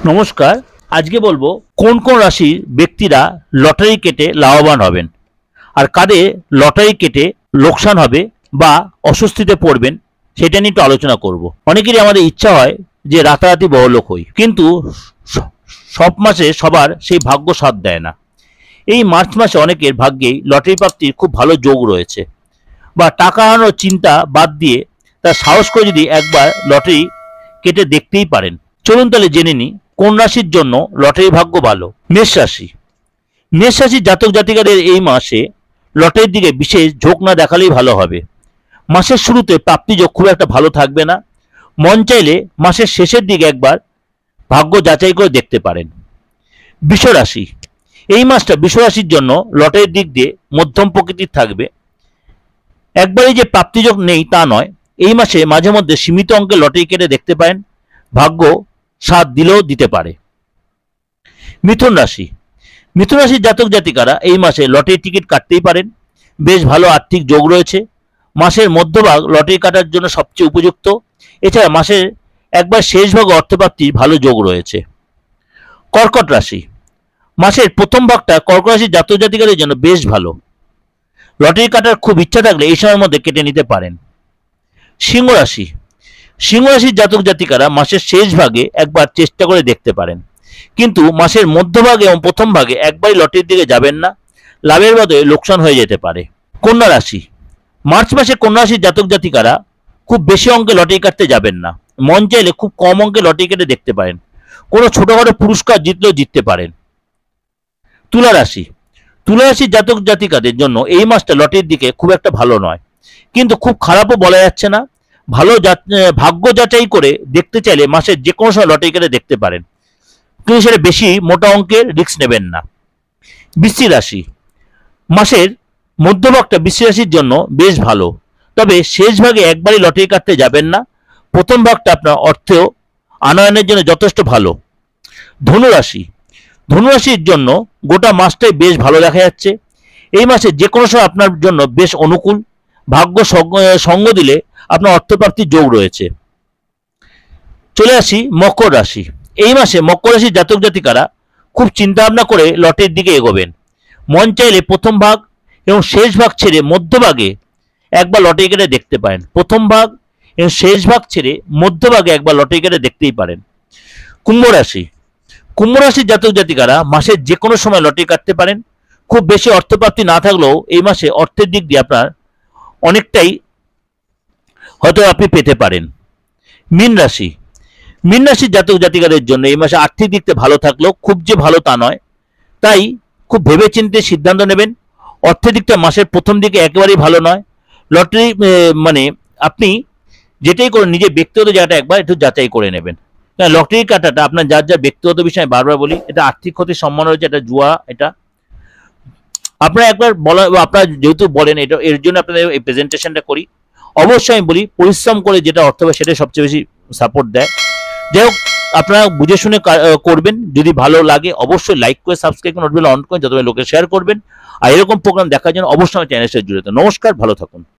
নমস্কার। আজকে বলবো কোন কোন রাশির ব্যক্তিরা লটারি কেটে লাভবান হবেন আর কাদের লটারি কেটে লোকসান হবে বা অস্বস্তিতে পড়বেন সেটা নিয়ে একটু আলোচনা করব। অনেকেরই আমাদের ইচ্ছা হয় যে রাতারাতি বড়লোক হই, কিন্তু সব মাসে সবার সেই ভাগ্য সাথ দেয় না। এই মার্চ মাসে অনেকের ভাগ্যেই লটারি প্রাপ্তির খুব ভালো যোগ রয়েছে, বা টাকা হারানোর চিন্তা বাদ দিয়ে তার সাহস করে যদি একবার লটারি কেটে দেখতেই পারেন। চলুন তাহলে জেনে নিই কোন রাশির জন্য লটারি ভাগ্য ভালো। মেষ রাশি। মেষ রাশির জাতক জাতিকাদের এই মাসে লটারির দিকে বিশেষ ঝোঁক না দেখালেই ভালো হবে। মাসের শুরুতে প্রাপ্তি যোগ খুব একটা ভালো থাকবে না। মন চাইলে মাসের শেষের দিকে একবার ভাগ্য যাচাই করে দেখতে পারেন। বৃষ রাশি। এই মাসটা বৃষ রাশির জন্য লটারির দিক দিয়ে মধ্যম প্রকৃতির থাকবে। একবারই যে প্রাপ্তিযোগ নেই তা নয়, এই মাসে মাঝে মধ্যে সীমিত অঙ্কে লটারি কেটে দেখতে পারেন, ভাগ্য সাথ দিলেও দিতে পারে। মিথুন রাশি। মিথুন রাশির জাতক জাতিকারা এই মাসে লটারি টিকিট কাটতেই পারেন। বেশ ভালো আর্থিক যোগ রয়েছে। মাসের মধ্যভাগ লটারি কাটার জন্য সবচেয়ে উপযুক্ত। এছাড়া মাসের একবার শেষ ভাগে অর্থপ্রাপ্তির ভালো যোগ রয়েছে। কর্কট রাশি। মাসের প্রথম ভাগটা কর্কট রাশির জাতক জাতিকাদের জন্য বেশ ভালো। লটারি কাটার খুব ইচ্ছা থাকলে এই সময়ের মধ্যে কেটে নিতে পারেন। সিংহ রাশি। সিংহ রাশির জাতক জাতিকারা মাসের শেষ ভাগে একবার চেষ্টা করে দেখতে পারেন, কিন্তু মাসের মধ্যভাগে এবং প্রথম ভাগে একবারই লটারির দিকে যাবেন না, লাভের বদলে লোকসান হয়ে যেতে পারে। কন্যা রাশি। মার্চ মাসে কন্যা রাশির জাতক জাতিকারা খুব বেশি অঙ্কে লটারি কাটতে যাবেন না। মন চাইলে খুব কম অঙ্কে লটারি কেটে দেখতে পারেন, কোনো ছোটখাটো পুরস্কার জিতলেও জিততে পারেন। তুলা রাশি। তুলা রাশির জাতক জাতিকাদের জন্য এই মাসটা লটারির দিকে খুব একটা ভালো নয়, কিন্তু খুব খারাপও বলা যাচ্ছে না। ভালো ভাগ্য যাচাই করে দেখতে চাইলে মাসের যে কোনো সময় লটারি কেটে দেখতে পারেন, কিন্তু সেটা বেশি মোটা অঙ্কের রিস্ক নেবেন না। বৃশ্চিক রাশি। মাসের মধ্যভাগটা বৃশ্চিক রাশির জন্য বেশ ভালো, তবে শেষ ভাগে একবারই লটারি কাটতে যাবেন না। প্রথম ভাগটা আপনার অর্থেও আনয়নের জন্য যথেষ্ট ভালো। ধনু রাশি। ধনু রাশির জন্য গোটা মাসটাই বেশ ভালো দেখা যাচ্ছে। এই মাসে যে কোনো সময় আপনার জন্য বেশ অনুকূল। ভাগ্য সঙ্গ দিলে আপনার অর্থপ্রাপ্তির যোগ রয়েছে। চলে আসি মকর রাশি। এই মাসে মকর রাশির জাতক জাতিকারা খুব চিন্তা ভাবনা করে লটারির দিকে এগোবেন। মন চাইলে প্রথম ভাগ এবং শেষ ভাগ ছেড়ে মধ্যভাগে একবার লটারি কেটে দেখতে পারেন। প্রথম ভাগ এবং শেষ ভাগ ছেড়ে মধ্যভাগে একবার লটারি কেটে দেখতেই পারেন। কুম্ভ রাশি। কুম্ভ রাশির জাতক জাতিকারা মাসের যে কোনো সময় লটারি কাটতে পারেন। খুব বেশি অর্থপ্রাপ্তি না থাকলেও এই মাসে অর্থের দিক দিয়ে আপনার অনেকটাই হয়তো আপনি পেতে পারেন। মীন রাশি। মীন রাশির জাতক জাতিকাদের জন্য এই মাসে আর্থিক দিক থেকে ভালো থাকলেও খুব যে ভালো তা নয়, তাই খুব ভেবেচিন্তে সিদ্ধান্ত নেবেন। অর্থের দিকটা মাসের প্রথম দিকে একেবারেই ভালো নয়। লটারি মানে আপনি যেটাই করুন নিজের ব্যক্তিগত জায়গাটা একবার একটু যাচাই করে নেবেন। লটারি কাটাটা আপনার যার যার ব্যক্তিগত বিষয় বারবার বলি, এটা আর্থিক ক্ষতির সম্মান রয়েছে, এটা জুয়া। এটা আপনারা একবার বলা, আপনারা যেহেতু বলেন এটা, এর জন্য আপনাদের এই প্রেজেন্টেশনটা করি। অবশ্যই আমি বলি পরিশ্রম করে যেটা অর্থ হবে সেটাই সবচেয়ে বেশি সাপোর্ট দেয়। যাই হোক, আপনারা বুঝে শুনে করবেন। যদি ভালো লাগে অবশ্যই লাইক করে সাবস্ক্রাইব করে নোটিফিকেশন অন করে যত লোকে শেয়ার করবেন। আর এরকম প্রোগ্রাম দেখার জন্য অবশ্যই আমার চ্যানেলটা জুড়ে। নমস্কার, ভালো থাকুন।